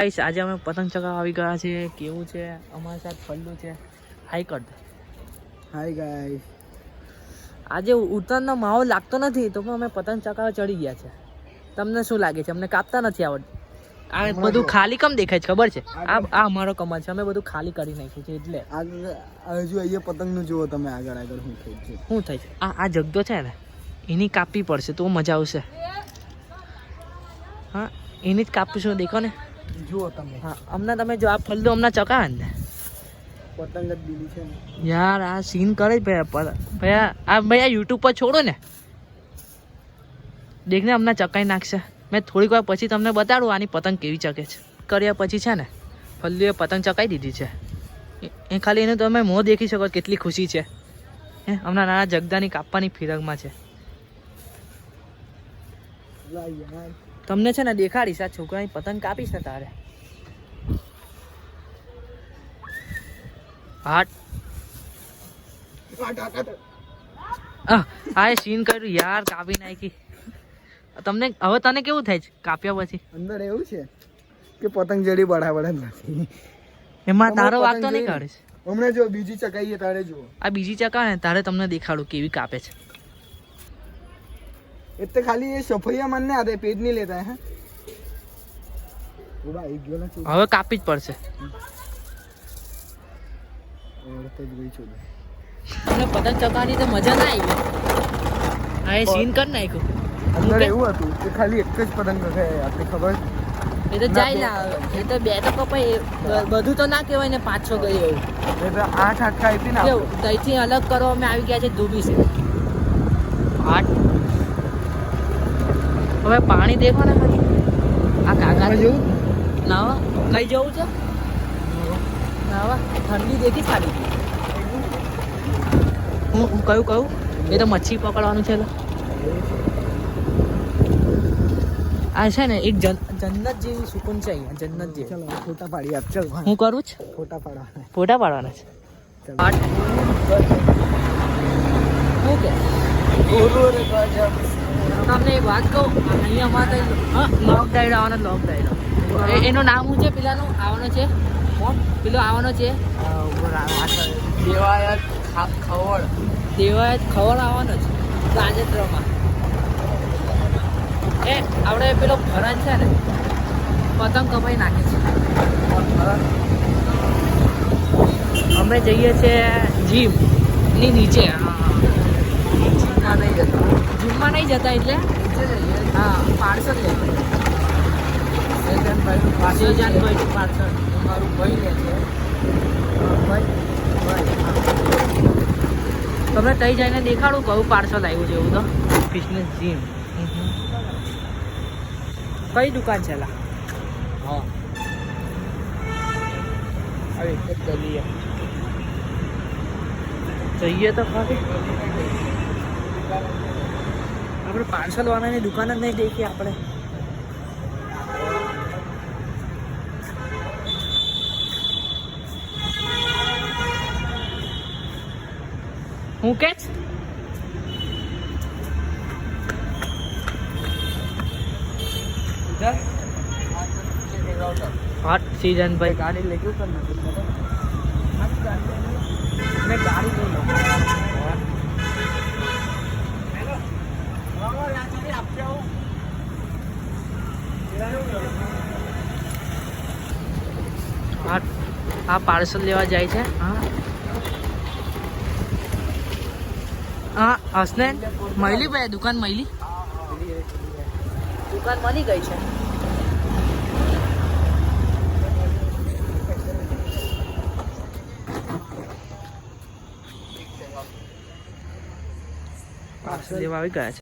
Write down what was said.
Guys આજે અમે પતંગ ચગાવવા આવી ગયા છે. કેવું છે અમારી સાથે પલ્લુ છે. હાઈ કર દે. Hi guys. આજે ઉત્તરાયણનો માહોલ લાગતો નથી તો પણ અમે પતંગ ચગાવવા ચડી ગયા છે. તમને શું લાગે છે? અમને કાપતા નથી આવડતું. આ બધું ખાલી કેમ દેખાય છે ખબર છે? આ અમારો કમાલ છે. અમે બધું ખાલી કરી નાખ્યું છે એટલે હજુ અહીંયા પતંગનું જુઓ તમે આગળ આગળ શું થાય છે. શું થાય છે? આ જગદો છે ને એની કાપવી પડશે તો મજા આવશે. હા એની જ કાપીશું. દેખો ને જુઓ તમે. હા હમણાં તમે જો આ પલ્લુ હમણાં ચકાવે ને પતંગ જ દીધી છે ને યાર. આ સીન કરે જ ભાઈ આ યુટ્યુબ પર છોડો ને. દેખને હમણાં ચકાઈ નાખશે. મેં થોડીક વાર પછી તમને બતાડું આની પતંગ કેવી ચકે છે. કર્યા પછી છે ને પલ્લુએ પતંગ ચકાઈ દીધી છે. એ ખાલી એનું તમે મોં દેખી શકો કેટલી ખુશી છે. હમણાં નાના જગદાની કાપવાની ફિરકમાં છે. તમને છે ને દેખાડીશ આ છોકરાની પતંગ કાપીશ ને તારે. હા એ સીન કર્યું યાર. કાપી નાખી. તમને હવે તને કેવું થાય છે કાપ્યા પછી? અંદર એવું છે કે પતંગ જડી બરાબર જ નથી. એમાં તારો વાગતો નહીં કાઢીશ. હમણાં જો બીજી ચકાઈએ તારે જુઓ. આ બીજી ચકા ને તારે તમને દેખાડું કેવી કાપે છે. એટલે ખાલી એ સફૈયા માનને આતે પેજ નહીં લેતા હે. હવે કાપી જ પડશે. તમને પતંગ ચકાવવાની તો મજા ના આવી. હા એ સીન કરી નાખ્યું. અંદર એવું હતું કે ખાલી એક જ પતંગ કપાય. આપણે ખબર એ તો જાય ના. એ તો બે તો કપાય. બધું તો ના કહેવાય ને 5-6 ગઈ એવું. એ તો 8 હાટકા આપી ને ત્યાંથી અલગ કરવા અમે આવી ગયા છે ધોબી છે. 8 હવે પાણી દેખો ને ખાલી. આ કાકા જેવું નાવા કઈ જવું છે? નાવા ઠંડી દેખી ખાલી. હું કયું એ તો મચ્છી પકડવાનું છે. આ છે ને એક જન્નત જેવી સુકૂન છે અહીંયા. જન્નત જેવી. ચલો ફોટા પાડી આપ. ચલ હું કરું છું ફોટા પાડવાના. ફોટા પાડવાના છે. ઓકે તમને એક વાત કહું. અહીંયા અમારે લોક ડાયરો આવવાનો. લોક ડાયરો એનું નામ શું છે? પેલાનું આવવાનો છે. પેલો આવવાનો છે દેવાયત ખવડ આવવાનો છે રાજેન્દ્રમાં. એ આપણે પેલો ભરત છે ને પતંગ કપાઈ નાખે છે. અમે જઈએ છીએ જીમ ની નીચે. જીમમાં નહીં જતા એટલે હા પાર્સલ લે. સેજાનભાઈ પાર્સલ મારું ભાઈ લે છે. તમને તઈ જઈને દેખાડું કયું પાર્સલ આવ્યું છે એવું તો. Fitness gym. કઈ દુકાન છે લા? હા હવે એક જ ગલીએ જઈએ તો ખરી. આપણે પાર્સલ વાળાની દુકાન જ નહીં દેખી આપણે. હું કે हॉट सीजन भाई गाड़ी लेके करना मैं गाड़ी ले लूँ. આ પાર્સલ લેવા જાય છે. હા હસનેન મળી ભાઈ દુકાન મળી ગઈ છે. પાર્સલ લેવા આવી ગયા છે.